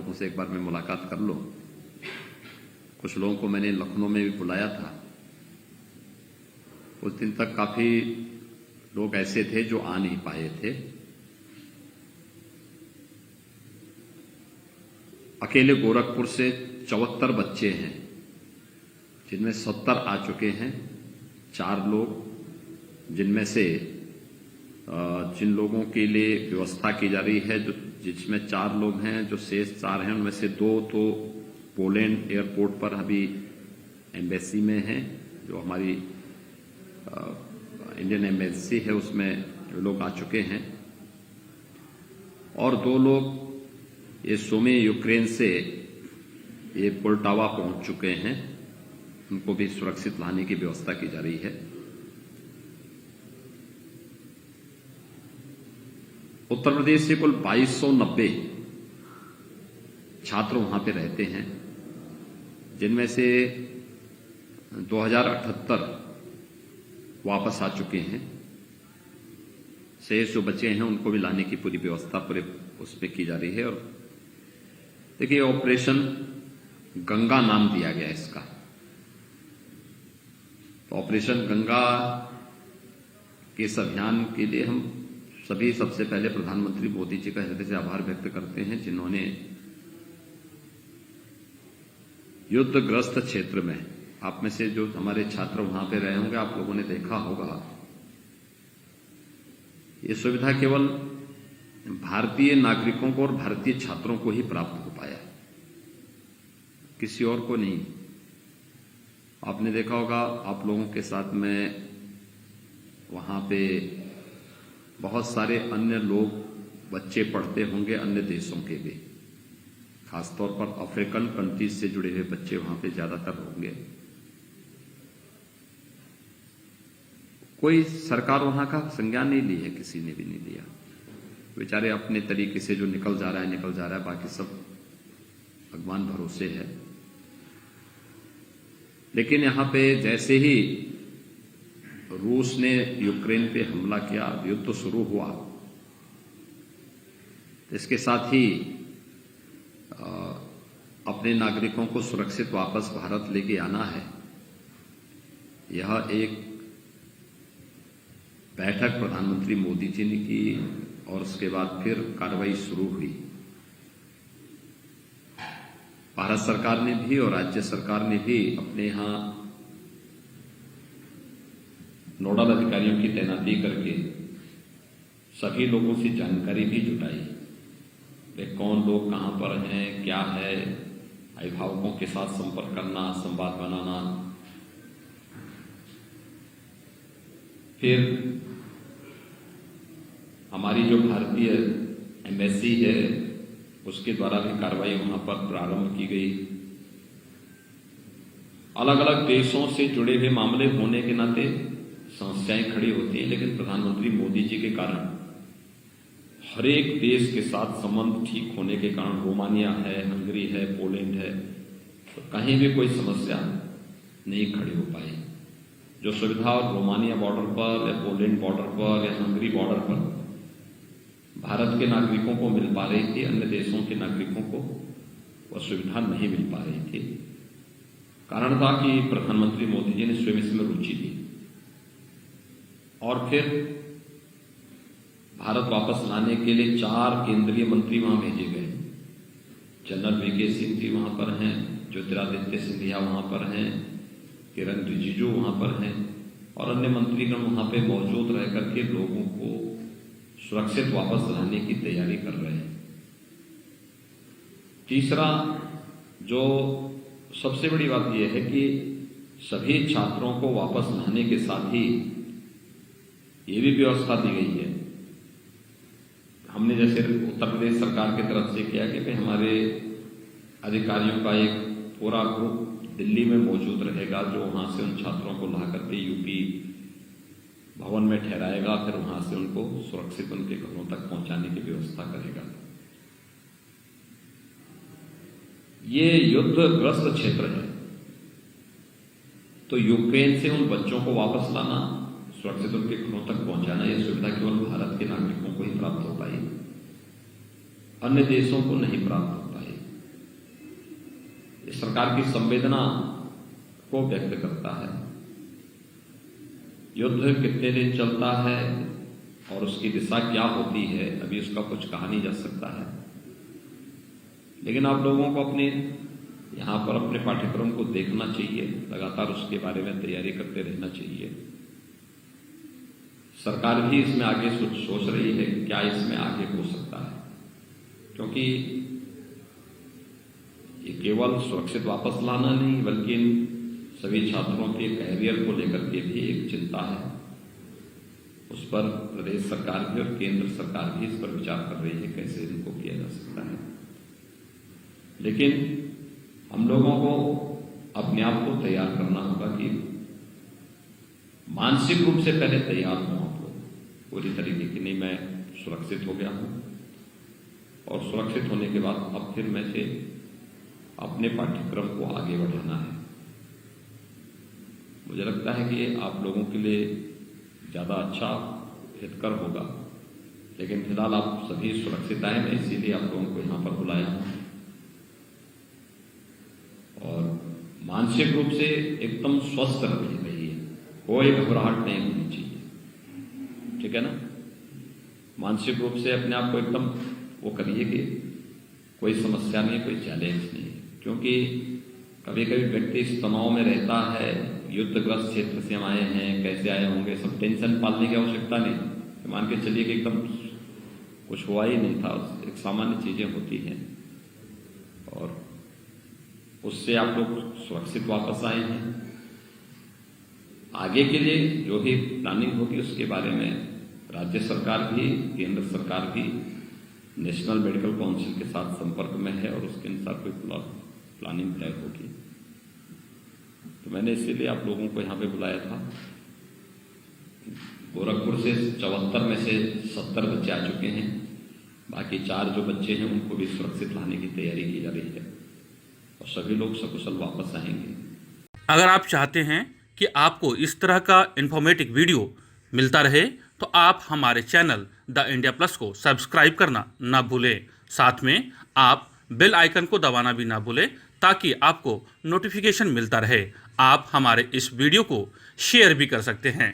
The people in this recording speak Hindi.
लोगों से एक बार मैं मुलाकात कर लूं। कुछ लोगों को मैंने लखनऊ में भी बुलाया था। उस दिन तक काफी लोग ऐसे थे जो आ नहीं पाए थे। अकेले गोरखपुर से 74 बच्चे हैं, जिनमें 70 आ चुके हैं। 4 लोग, जिनमें से जिन लोगों के लिए व्यवस्था की जा रही है, जिसमें 4 लोग हैं, जो शेष 4 हैं उनमें से 2 तो पोलैंड एयरपोर्ट पर अभी एम्बेसी में हैं, जो हमारी इंडियन एम्बेसी है उसमें लोग आ चुके हैं, और 2 लोग ये सुमी यूक्रेन से ये पोल्टावा पहुंच चुके हैं। उनको भी सुरक्षित लाने की व्यवस्था की जा रही है। उत्तर प्रदेश से कुल 2290 छात्र वहां पे रहते हैं, जिनमें से 2078 वापस आ चुके हैं। शेष जो बचे हैं उनको भी लाने की पूरी व्यवस्था पूरे उसमें की जा रही है। और देखिए, ऑपरेशन गंगा नाम दिया गया इसका। तो ऑपरेशन गंगा के इस अभियान के लिए हम सभी सबसे पहले प्रधानमंत्री मोदी जी का हृदय से आभार व्यक्त करते हैं, जिन्होंने युद्धग्रस्त क्षेत्र में, आप में से जो हमारे छात्र वहां पे रहे होंगे, आप लोगों ने देखा होगा, ये सुविधा केवल भारतीय नागरिकों को और भारतीय छात्रों को ही प्राप्त हो पाया, किसी और को नहीं। आपने देखा होगा, आप लोगों के साथ में वहां पे बहुत सारे अन्य लोग, बच्चे पढ़ते होंगे अन्य देशों के भी, खासतौर पर अफ्रीकन कंट्रीज से जुड़े हुए बच्चे वहां पे ज्यादातर होंगे। कोई सरकार वहां का संज्ञान नहीं ली है, किसी ने भी नहीं लिया। बेचारे अपने तरीके से जो निकल जा रहा है, बाकी सब भगवान भरोसे है। लेकिन यहां पे जैसे ही रूस ने यूक्रेन पे हमला किया, युद्ध शुरू हुआ, इसके साथ ही अपने नागरिकों को सुरक्षित वापस भारत लेके आना है। यह एक बैठक प्रधानमंत्री मोदी जी ने की और उसके बाद फिर कार्रवाई शुरू हुई। भारत सरकार ने भी और राज्य सरकार ने भी अपने यहां नोडल अधिकारियों की तैनाती करके सभी लोगों से जानकारी भी जुटाई। वे कौन लोग कहां पर हैं, क्या है, अभिभावकों के साथ संपर्क करना, संवाद बनाना। फिर हमारी जो भारतीय एम्बेसी है उसके द्वारा भी कार्रवाई वहां पर प्रारंभ की गई। अलग अलग देशों से जुड़े हुए मामले होने के नाते समस्याएं खड़ी होती हैं, लेकिन प्रधानमंत्री मोदी जी के कारण हर एक देश के साथ संबंध ठीक होने के कारण, रोमानिया है, हंगरी है, पोलैंड है, तो कहीं भी कोई समस्या नहीं खड़ी हो पाई। जो सुविधा और रोमानिया बॉर्डर पर या पोलैंड बॉर्डर पर या हंगरी बॉर्डर पर भारत के नागरिकों को मिल पा रही थी, अन्य देशों के नागरिकों को वह सुविधा नहीं मिल पा रही थी। कारण था कि प्रधानमंत्री मोदी जी ने स्वयं इसमें रुचि ली और फिर भारत वापस लाने के लिए 4 केंद्रीय मंत्री वहां भेजे गए। जनरल वीके सिंह जी वहां पर हैं, ज्योतिरादित्य सिंधिया वहां पर हैं, किरण रिजिजू वहां पर हैं और अन्य मंत्रीगण वहां पे मौजूद रह करके लोगों को सुरक्षित वापस लाने की तैयारी कर रहे हैं। तीसरा, जो सबसे बड़ी बात यह है कि सभी छात्रों को वापस लाने के साथ ही ये भी व्यवस्था दी गई है। हमने जैसे उत्तर प्रदेश सरकार की तरफ से किया कि भाई हमारे अधिकारियों का एक पूरा ग्रुप दिल्ली में मौजूद रहेगा, जो वहां से उन छात्रों को ला करके यूपी भवन में ठहराएगा, फिर वहां से उनको सुरक्षित उनके घरों तक पहुंचाने की व्यवस्था करेगा। ये युद्धग्रस्त क्षेत्र है, तो यूक्रेन से उन बच्चों को वापस लाना, सुरक्षित उनके घरों तक पहुंचाना, यह सुविधा केवल भारत के नागरिकों को ही प्राप्त हो पाई, अन्य देशों को नहीं प्राप्त हो पाई। ये सरकार की संवेदना को व्यक्त करता है। युद्ध कितने दिन चलता है और उसकी दिशा क्या होती है, अभी उसका कुछ कहा नहीं जा सकता है, लेकिन आप लोगों को अपने यहाँ पर अपने पाठ्यक्रम को देखना चाहिए, लगातार उसके बारे में तैयारी करते रहना चाहिए। सरकार भी इसमें आगे सोच रही है कि क्या इसमें आगे हो सकता है, क्योंकि ये केवल सुरक्षित वापस लाना नहीं बल्कि सभी छात्रों के कैरियर को लेकर के भी एक चिंता है। उस पर प्रदेश सरकार भी और केंद्र सरकार भी इस पर विचार कर रही है कैसे इनको किया जा सकता है। लेकिन हम लोगों को अपने आप को तैयार करना होगा कि मानसिक रूप से पहले तैयार हों आप लोग पूरी तरीके की, नहीं मैं सुरक्षित हो गया हूं और सुरक्षित होने के बाद अब फिर मैं से अपने पाठ्यक्रम को आगे बढ़ाना है। मुझे लगता है कि ये आप लोगों के लिए ज्यादा अच्छा हितकर होगा, लेकिन फिलहाल आप सभी सुरक्षित आए, मैं इसीलिए आप लोगों को यहां पर बुलाया हूं और मानसिक रूप से एकदम स्वस्थ रहिए, कोई घबराहट नहीं होनी चाहिए, ठीक है ना। मानसिक रूप से अपने आप को एकदम वो करिए कि कोई समस्या नहीं, कोई चैलेंज नहीं, क्योंकि कभी कभी व्यक्ति इस तनाव में रहता है, युद्धग्रस्त क्षेत्र से हम आए हैं, कैसे आए होंगे, सब टेंशन पालने की आवश्यकता नहीं। मान के चलिए कि एकदम कुछ हुआ ही नहीं था, एक सामान्य चीजें होती हैं और उससे आप लोग सुरक्षित वापस आए हैं। आगे के लिए जो भी प्लानिंग होगी उसके बारे में राज्य सरकार भी केंद्र सरकार भी नेशनल मेडिकल काउंसिल के साथ संपर्क में है और उसके अनुसार कोई प्लानिंग तय होगी। तो मैंने इसीलिए आप लोगों को यहाँ पे बुलाया था। गोरखपुर से 74 में से 70 बच्चे आ चुके हैं, बाकी 4 जो बच्चे हैं उनको भी सुरक्षित लाने की तैयारी की जा रही है और सभी लोग सकुशल वापस आएंगे। अगर आप चाहते हैं कि आपको इस तरह का इन्फॉर्मेटिव वीडियो मिलता रहे तो आप हमारे चैनल द इंडिया प्लस को सब्सक्राइब करना ना भूलें। साथ में आप बेल आइकन को दबाना भी ना भूलें ताकि आपको नोटिफिकेशन मिलता रहे। आप हमारे इस वीडियो को शेयर भी कर सकते हैं।